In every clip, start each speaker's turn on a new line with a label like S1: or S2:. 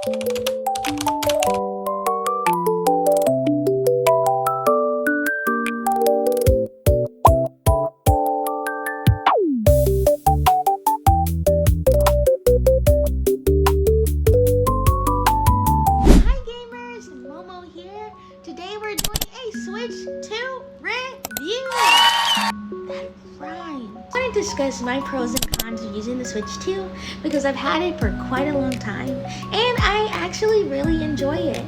S1: Hi gamers, Momo here. Today we're doing a Switch 2 review. That rhymes. I want to discuss my pros and cons of using the Switch 2 because I've had it for quite a long time and I actually really enjoy it.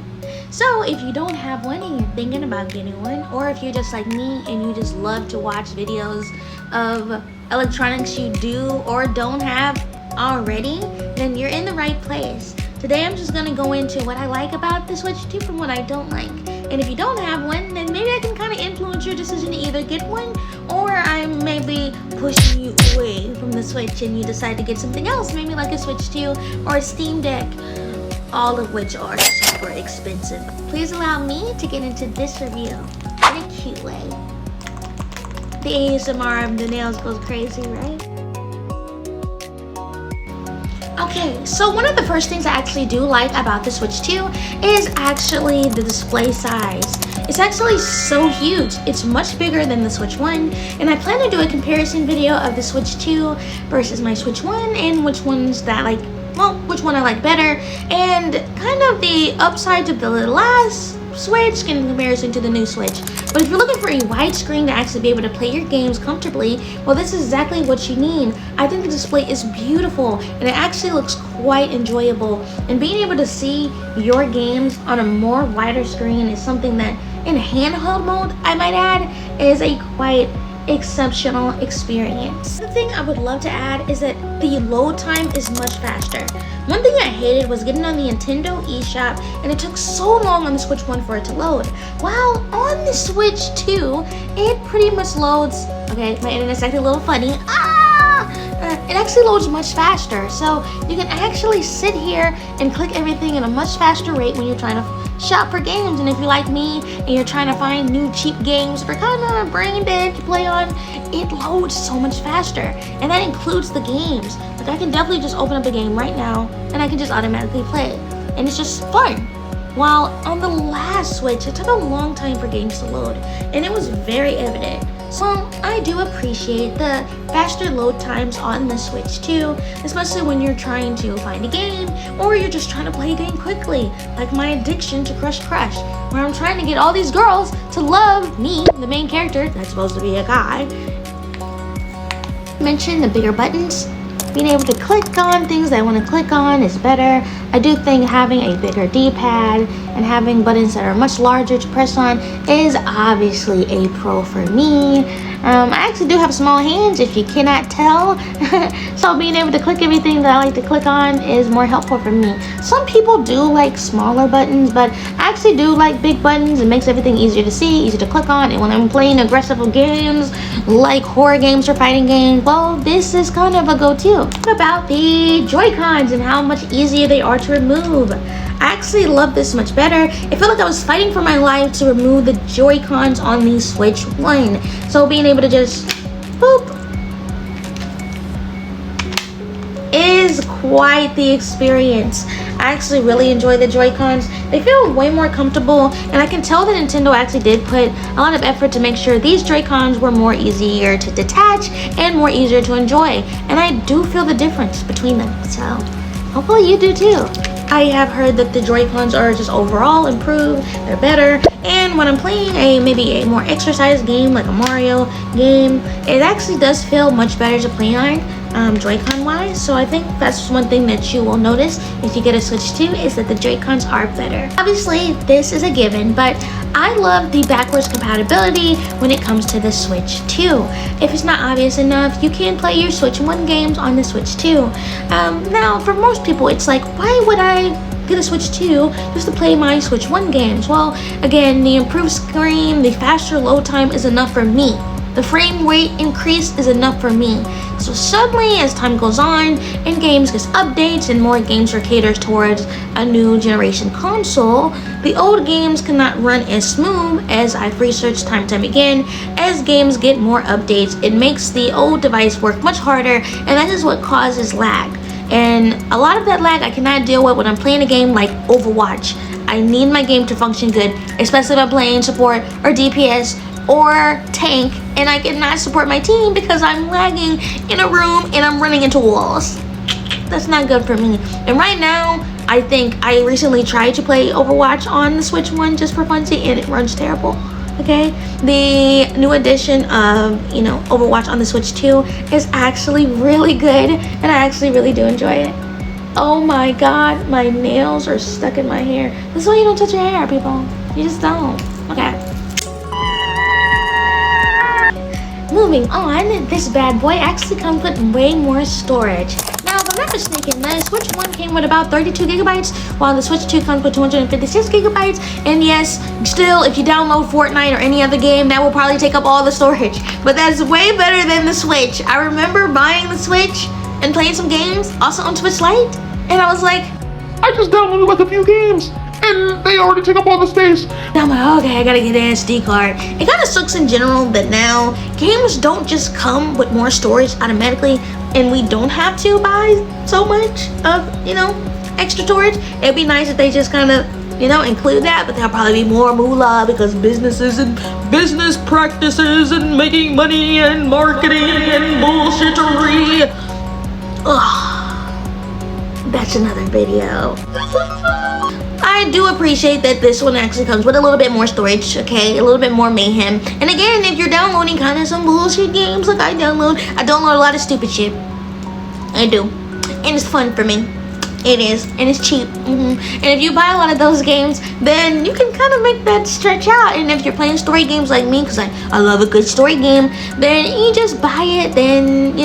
S1: So if you don't have one and you're thinking about getting one, or if you're just like me and you just love to watch videos of electronics you do or don't have already, then you're in the right place. Today I'm just gonna go into what I like about the Switch 2 from what I don't like. And if you don't have one, then maybe I can kind of influence your decision to either get one, or I'm maybe pushing you away from the Switch and you decide to get something else, maybe like a Switch 2 or a Steam Deck, all of which are super expensive. Please allow me to get into this review in a cute way. The ASMR of the nails goes crazy, right? Okay, so one of the first things I actually do like about the Switch 2 is actually the display size. It's actually so huge. It's much bigger than the Switch 1, and I plan to do a comparison video of the Switch 2 versus my Switch 1 and which ones that which one I like better, and kind of the upsides of the last Switch in comparison to the new Switch. But if you're looking for a wide screen to actually be able to play your games comfortably, well, this is exactly what you need. I think the display is beautiful and it actually looks quite enjoyable, and being able to see your games on a more wider screen is something that in handheld mode, I might add, is a quite exceptional experience. The thing I would love to add is that the load time is much faster. One thing I hated was getting on the Nintendo eShop and it took so long on the Switch 1 for it to load. While on the Switch 2, it pretty much loads, okay, my internet's acting a little funny. It actually loads much faster, so you can actually sit here and click everything at a much faster rate when you're trying to shop for games. And if you're like me and you're trying to find new cheap games that are kind of brain dead to play on, it loads so much faster, and that includes the games. Like, I can definitely just open up a game right now and I can just automatically play it, and it's just fun. While on the last Switch, it took a long time for games to load, and it was very evident. So I do appreciate the faster load times on the Switch 2, especially when you're trying to find a game or you're just trying to play a game quickly, like my addiction to Crush Crush, where I'm trying to get all these girls to love me, the main character that's supposed to be a guy. Mention the bigger buttons. Being able to click on things that I want to click on is better. I do think having a bigger D-pad and having buttons that are much larger to press on is obviously a pro for me. I actually do have small hands, if you cannot tell. So being able to click everything that I like to click on is more helpful for me. Some people do like smaller buttons, but I actually do like big buttons. It makes everything easier to see, easier to click on. And when I'm playing aggressive games like horror games or fighting games, well, this is kind of a go-to. What about the Joy-Cons and how much easier they are to remove? I actually love this much better. It felt like I was fighting for my life to remove the Joy-Cons on the Switch 1. So being able to just boop is quite the experience. I actually really enjoy the Joy-Cons. They feel way more comfortable, and I can tell that Nintendo actually did put a lot of effort to make sure these Joy-Cons were more easier to detach and more easier to enjoy. And I do feel the difference between them, so hopefully you do too. I have heard that the Joy-Cons are just overall improved, they're better, and when I'm playing maybe a more exercise game like a Mario game, it actually does feel much better to play on Joy-Con wise. So I think that's one thing that you will notice if you get a Switch 2 is that the Joy-Cons are better. Obviously this is a given, but I love the backwards compatibility when it comes to the Switch 2. If it's not obvious enough, you can play your Switch 1 games on the Switch 2. Now for most people it's like, why would I get a Switch 2 just to play my Switch 1 games? Well, again, the improved screen, the faster load time is enough for me. The frame rate increase is enough for me. So suddenly, as time goes on and games get updates and more games are catered towards a new generation console, the old games cannot run as smooth as I've researched time and time again. As games get more updates, it makes the old device work much harder, and that is what causes lag. and a lot of that lag I cannot deal with when I'm playing a game like Overwatch. I need my game to function good, especially if I'm playing support or DPS or tank, and I cannot support my team because I'm lagging in a room and I'm running into walls. That's not good for me. And right now, I think I recently tried to play Overwatch on the Switch 1 just for funsies, and it runs terrible. Okay, the new edition of Overwatch on the Switch 2 is actually really good, and I actually really do enjoy it. Oh my god, my nails are stuck in my hair. This is why you don't touch your hair, people. You just don't. Okay. Moving on, this bad boy actually comes with way more storage. Now, if I'm not mistaken, the Switch 1 came with about 32 gigabytes, while the Switch 2 comes with 256 gigabytes. And yes, still, if you download Fortnite or any other game, that will probably take up all the storage. But that's way better than the Switch. I remember buying the Switch and playing some games, also on Switch Lite, and I was like,
S2: I just downloaded like a few games, and they already take up all the space.
S1: I'm like, okay, I gotta get an SD card. It kind of sucks in general that now games don't just come with more storage automatically, and we don't have to buy so much of, extra storage. It'd be nice if they just kind of, include that, but there'll probably be more moolah because businesses and business practices and making money and marketing and bullshittery. Ugh, that's another video. I do appreciate that this one actually comes with a little bit more storage, okay? A little bit more mayhem. And again, if you're downloading kind of some bullshit games like I download a lot of stupid shit. I do. And it's fun for me. It is. And it's cheap. And if you buy a lot of those games, then you can kind of make that stretch out. And if you're playing story games like me, because I love a good story game, then you just buy it, then,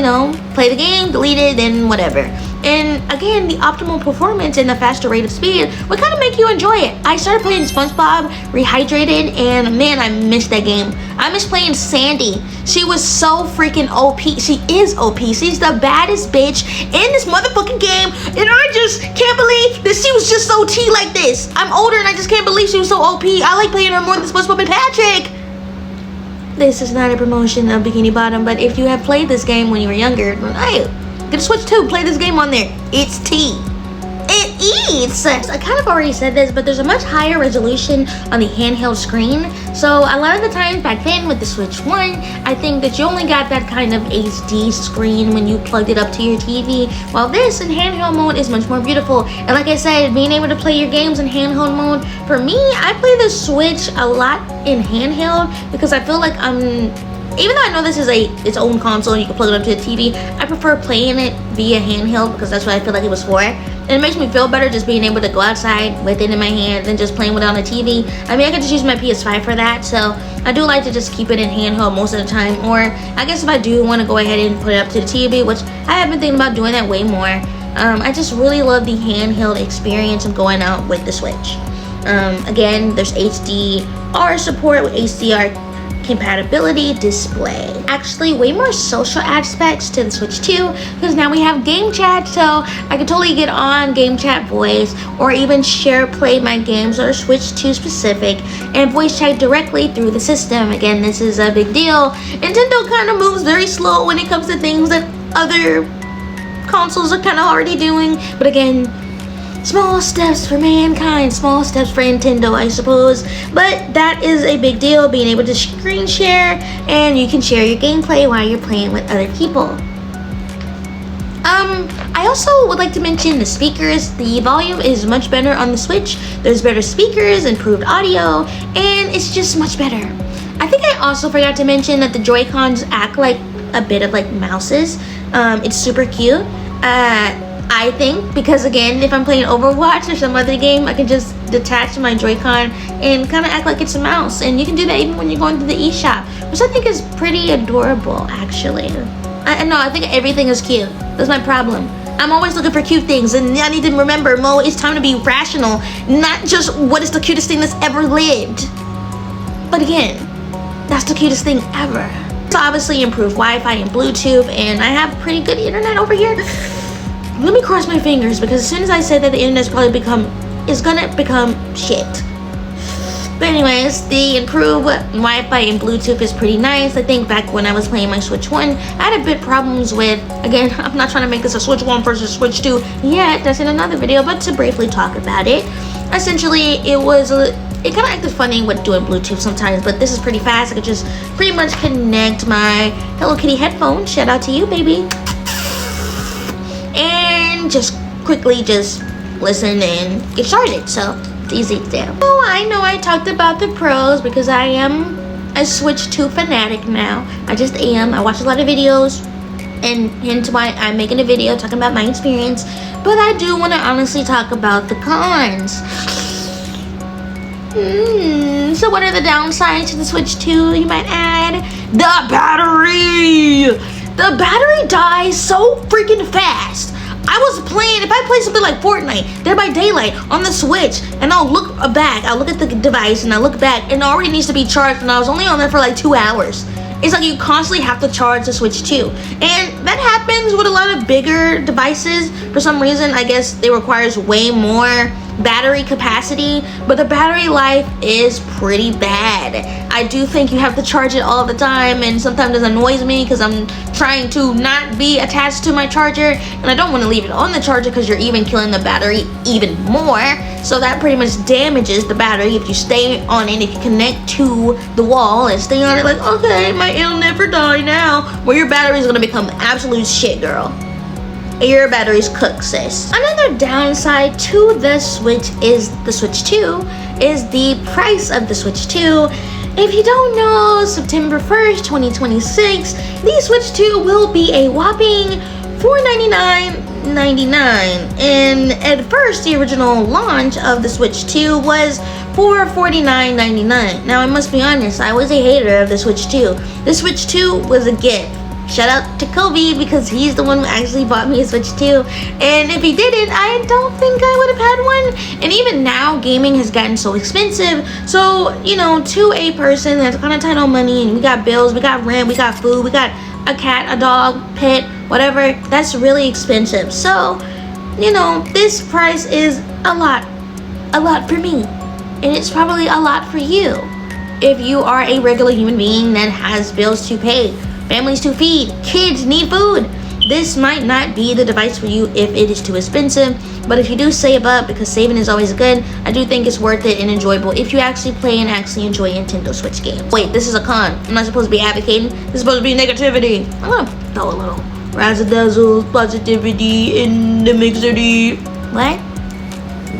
S1: play the game, delete it, then whatever. And again, the optimal performance and the faster rate of speed would kind of make you enjoy it. I started playing SpongeBob Rehydrated, and man, I missed that game. I miss playing Sandy. She was so freaking OP. She is OP. She's the baddest bitch in this motherfucking game, and I just can't believe that she was just OT like this. I'm older, and I just can't believe she was so OP. I like playing her more than SpongeBob and Patrick. This is not a promotion of Bikini Bottom, but if you have played this game when you were younger, hey, get a Switch 2, play this game on there. It's tea. It eats! I kind of already said this, but there's a much higher resolution on the handheld screen. So a lot of the times back then with the Switch 1, I think that you only got that kind of HD screen when you plugged it up to your TV. While this in handheld mode is much more beautiful. And like I said, being able to play your games in handheld mode, for me, I play the Switch a lot in handheld because I feel like even though I know this is its own console and you can plug it up to the TV, I prefer playing it via handheld because that's what I feel like it was for. And it makes me feel better just being able to go outside with it in my hand than just playing with it on the TV. I mean, I can just use my PS5 for that, so I do like to just keep it in handheld most of the time. Or I guess if I do want to go ahead and put it up to the TV, which I have been thinking about doing that way more. I just really love the handheld experience of going out with the Switch. Again, there's HDR support with HDR compatibility display. Actually, way more social aspects to the Switch 2 because now we have game chat, so I can totally get on game chat voice or even share play my games that are Switch 2 specific and voice chat directly through the system. Again, this is a big deal. Nintendo kind of moves very slow when it comes to things that other consoles are kind of already doing, but again, small steps for mankind, small steps for Nintendo, I suppose. But that is a big deal, being able to screen share, and you can share your gameplay while you're playing with other people. I also would like to mention the speakers. The volume is much better on the Switch. There's better speakers, improved audio, and it's just much better. I think I also forgot to mention that the Joy-Cons act like a bit of like mouses. It's super cute. I think, because again, if I'm playing Overwatch or some other game, I can just detach my Joy-Con and kind of act like it's a mouse. And you can do that even when you're going to the eShop, which I think is pretty adorable, actually. I think everything is cute. That's my problem. I'm always looking for cute things, and I need to remember, Mo, it's time to be rational, not just what is the cutest thing that's ever lived. But again, that's the cutest thing ever. It's obviously improved Wi-Fi and Bluetooth, and I have pretty good internet over here. Let me cross my fingers, because as soon as I said that the internet's probably gonna become shit. But anyways, the improved Wi-Fi and Bluetooth is pretty nice. I think back when I was playing my Switch 1, I had a bit problems with, Again, I'm not trying to make this a Switch 1 versus Switch 2 yet. That's in another video, but to briefly talk about it. Essentially, it kind of acted funny with doing Bluetooth sometimes, but this is pretty fast. I could just pretty much connect my Hello Kitty headphones. Shout out to you, baby. And just quickly just listen and get started. So it's easy to do. Oh, I know I talked about the pros because I am a Switch 2 fanatic now. I just am. I watch a lot of videos, and hence why I'm making a video talking about my experience. But I do want to honestly talk about the cons. So what are the downsides to the Switch 2, you might add? The battery! The battery dies so freaking fast. I was playing, if I play something like Fortnite, Dead by Daylight on the Switch, and I'll look back, I'll look at the device, and I look back, and it already needs to be charged, and I was only on there for like 2 hours. It's like you constantly have to charge the Switch 2. And that happens with a lot of bigger devices. For some reason, I guess it requires way more battery capacity, but the battery life is pretty bad. I do think you have to charge it all the time, and sometimes it annoys me because I'm trying to not be attached to my charger, and I don't want to leave it on the charger because you're even killing the battery even more. So that pretty much damages the battery if you stay on it, if you connect to the wall and stay on it like, okay, it'll never die now. Well, your battery is gonna become absolute shit, girl. Your battery's cooked, sis. Another downside to the Switch is the Switch 2 is the price of the Switch 2. If you don't know, September 1st, 2026, the Switch 2 will be a whopping $499.99. And at first, the original launch of the Switch 2 was for $49.99. Now, I must be honest, I was a hater of the Switch 2. The Switch 2 was a gift. Shout out to Kobe because he's the one who actually bought me a Switch 2. And if he didn't, I don't think I would have had one. And even now, gaming has gotten so expensive. So, you know, to a person that's kind of tight on money, and we got bills, we got rent, we got food, we got a cat, a dog, pet, whatever, that's really expensive. So, you know, this price is a lot for me. And it's probably a lot for you if you are a regular human being that has bills to pay, families to feed, kids need food. This might not be the device for you if it is too expensive, but if you do save up, because saving is always good, I do think it's worth it and enjoyable if you actually play and actually enjoy Nintendo Switch games. Wait, this is a con. I'm not supposed to be advocating. This is supposed to be negativity. I'm gonna throw a little razzle-dazzle, positivity in the mixity. What?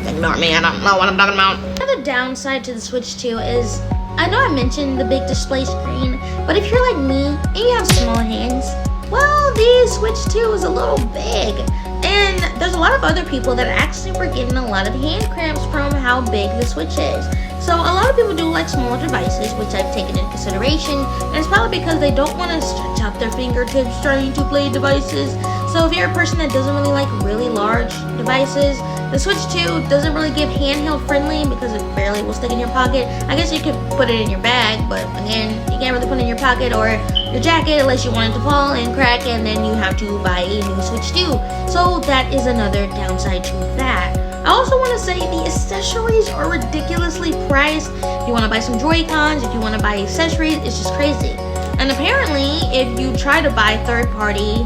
S1: Ignore me, I don't know what I'm talking about. Another downside to the Switch 2 is, I know I mentioned the big display screen, but if you're like me and you have small hands, well, the Switch 2 is a little big. And there's a lot of other people that actually were getting a lot of hand cramps from how big the Switch is. So a lot of people do like smaller devices, which I've taken into consideration, and it's probably because they don't want to stretch out their fingertips trying to play devices. So if you're a person that doesn't really like really large devices, the Switch 2 doesn't really give handheld friendly because it barely will stick in your pocket. I guess you could put it in your bag, but again, you can't really put it in your pocket or your jacket unless you want it to fall and crack, and then you have to buy a new Switch 2. So that is another downside to that. I also want to say the accessories are ridiculously priced. If you want to buy some Joy-Cons, if you want to buy accessories, it's just crazy. And apparently, if you try to buy third-party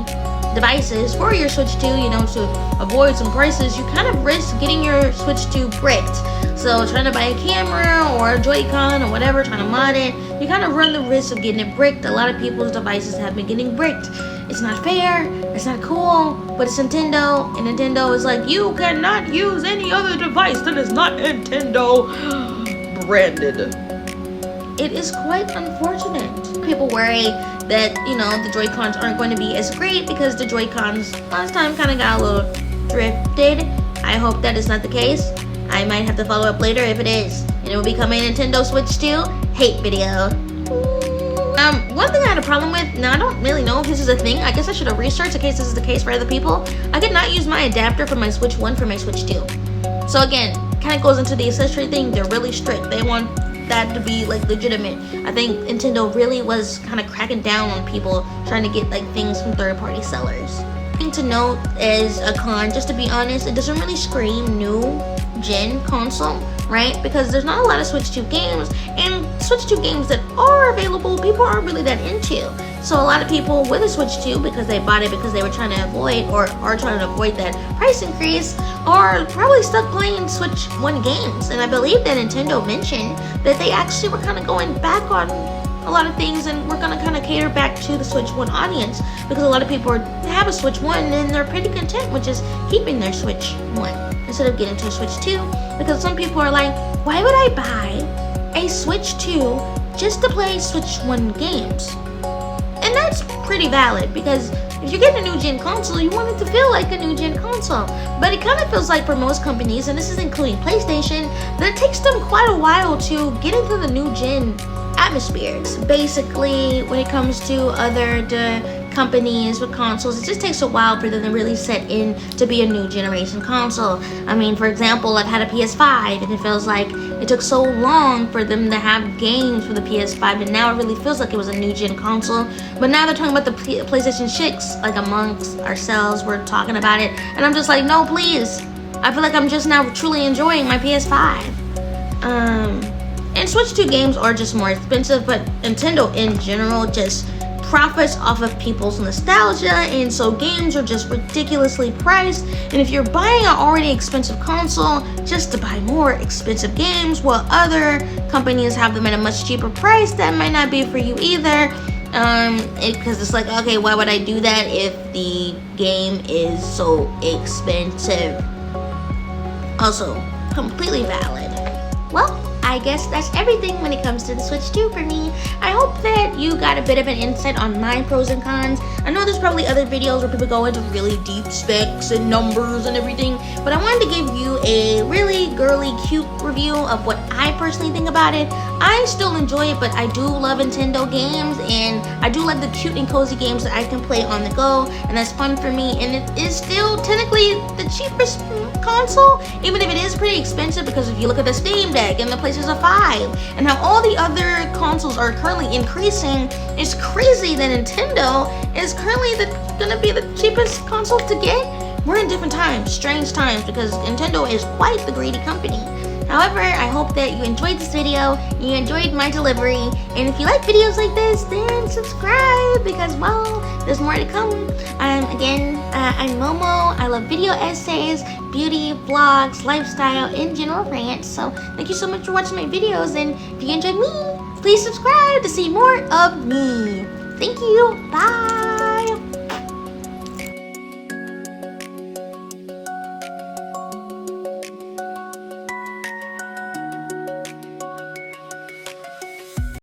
S1: devices for your Switch 2, you know, to avoid some prices, you kind of risk getting your Switch 2 bricked. So trying to buy a camera or a Joy-Con or whatever, trying to mod it, you kind of run the risk of getting it bricked. A lot of people's devices have been getting bricked. It's not fair, it's not cool, but it's Nintendo, and Nintendo is like, you cannot use any other device that is not Nintendo branded. It is quite unfortunate. People worry that, you know, the Joy-Cons aren't going to be as great because the Joy-Cons last time kind of got a little drifted. I hope that is not the case. I might have to follow up later if it is. And it will become a Nintendo Switch 2 hate video. One thing I had a problem with, now I don't really know if this is a thing, I guess I should have researched in case this is the case for other people. I could not use my adapter for my Switch 1 for my Switch 2. So again, kind of goes into the accessory thing, they're really strict. They want that to be like legitimate. I think Nintendo really was kind of cracking down on people trying to get like things from third-party sellers. Thing to note is a con, just to be honest, it doesn't really scream new gen console, right? Because there's not a lot of Switch 2 games, and Switch 2 games that are available, people aren't really that into. So a lot of people with a Switch 2, because they bought it because they were trying to avoid or are trying to avoid that price increase, are probably stuck playing Switch 1 games. And I believe that Nintendo mentioned that they actually were kind of going back on a lot of things, and we're going to kind of cater back to the Switch 1 audience, because a lot of people have a Switch 1 and they're pretty content with just keeping their Switch 1 instead of getting to a Switch 2, because some people are like, why would I buy a Switch 2 just to play Switch 1 games? And that's pretty valid, because if you're getting a new gen console, you want it to feel like a new gen console. But it kind of feels like for most companies, and this is including PlayStation, that it takes them quite a while to get into the new gen atmospheres. Basically, when it comes to other companies with consoles, it just takes a while for them to really set in to be a new generation console. I mean, for example, I've had a PS5, and it feels like it took so long for them to have games for the PS5, and now it really feels like it was a new gen console. But now they're talking about the PlayStation 6, like amongst ourselves, we're talking about it, and I'm just like, no, please. I feel like I'm just now truly enjoying my PS5. And Switch 2 games are just more expensive, but Nintendo in general just profits off of people's nostalgia, and so games are just ridiculously priced. And if you're buying an already expensive console just to buy more expensive games while other companies have them at a much cheaper price, that might not be for you either. Because it's like, okay, why would I do that if the game is so expensive? Also, completely valid. Well, I guess that's everything when it comes to the Switch 2 for me. I hope that you got a bit of an insight on my pros and cons. I know there's probably other videos where people go into really deep specs and numbers and everything, but I wanted to give you a really girly, cute review of what I personally think about it. I still enjoy it, but I do love Nintendo games, and I do like the cute and cozy games that I can play on the go, and that's fun for me. And it is still technically the cheapest console, even if it is pretty expensive, because if you look at the Steam Deck and the PlayStation 5 and how all the other consoles are currently increasing, it's crazy that Nintendo is currently gonna be the cheapest console to get. We're in different times, strange times, because Nintendo is quite the greedy company. However, I hope that you enjoyed this video, you enjoyed my delivery, and if you like videos like this, then subscribe, because, well, there's more to come. I'm Momo. I love video essays, beauty, vlogs, lifestyle, in general rants. So thank you so much for watching my videos, and if you enjoyed me, please subscribe to see more of me. Thank you. Bye.